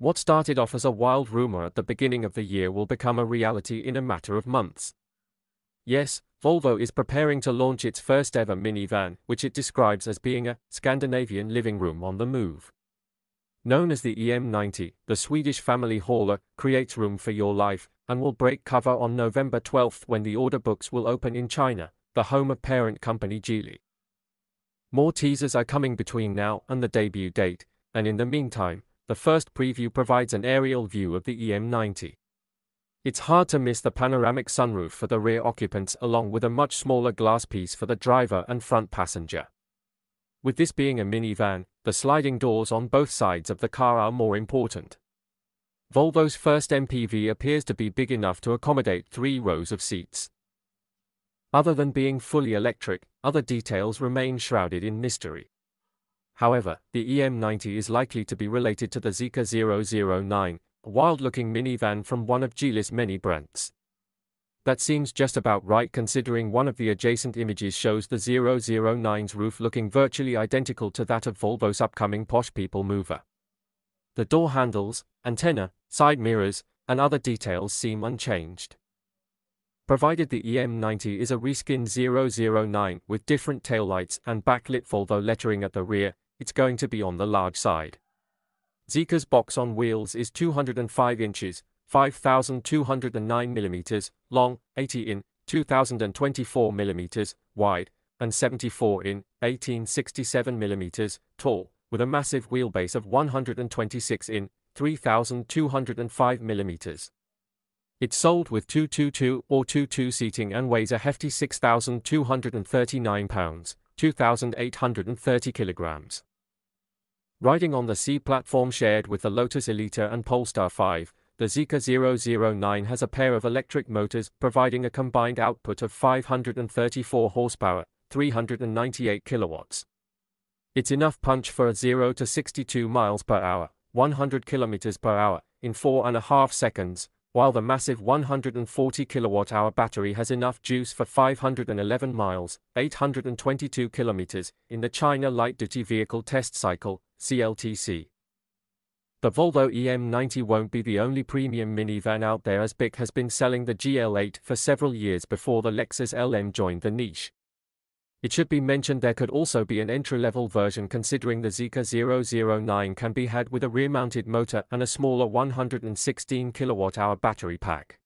What started off as a wild rumor at the beginning of the year will become a reality in a matter of months. Yes, Volvo is preparing to launch its first ever minivan, which it describes as being a Scandinavian living room on the move. Known as the EM90, the Swedish family hauler creates room for your life and will break cover on November 12 when the order books will open in China, the home of parent company Geely. More teasers are coming between now and the debut date, and in the meantime, the first preview provides an aerial view of the EM90. It's hard to miss the panoramic sunroof for the rear occupants along with a much smaller glass piece for the driver and front passenger. With this being a minivan, the sliding doors on both sides of the car are more important. Volvo's first MPV appears to be big enough to accommodate 3 rows of seats. Other than being fully electric, other details remain shrouded in mystery. However, the EM90 is likely to be related to the Zeekr 009, a wild-looking minivan from one of Geely's many brands. That seems just about right considering one of the adjacent images shows the 009's roof looking virtually identical to that of Volvo's upcoming posh people mover. The door handles, antenna, side mirrors, and other details seem unchanged. Provided the EM90 is a reskinned 009 with different taillights and backlit Volvo lettering at the rear, it's going to be on the large side. Zeekr's box on wheels is 205 inches, 5,209 mm, long, 80 in, 2,024 mm, wide, and 74 in, 1,867 mm, tall, with a massive wheelbase of 126 in, 3,205 mm. It's sold with 222 or 22 seating and weighs a hefty 6,239 pounds, 2,830 kilograms. Riding on the C platform shared with the Lotus Elita and Polestar 5, the Zeekr 009 has a pair of electric motors providing a combined output of 534 horsepower, 398 kilowatts. It's enough punch for a 0 to 62 miles per hour, 100 kilometers per hour, in 4.5 seconds, while the massive 140 kilowatt-hour battery has enough juice for 511 miles, 822 kilometers, in the China Light-Duty Vehicle Test Cycle, CLTC. The Volvo EM90 won't be the only premium minivan out there, as BYD has been selling the GL8 for several years before the Lexus LM joined the niche. It should be mentioned there could also be an entry-level version considering the Zeekr 009 can be had with a rear-mounted motor and a smaller 116 kilowatt-hour battery pack.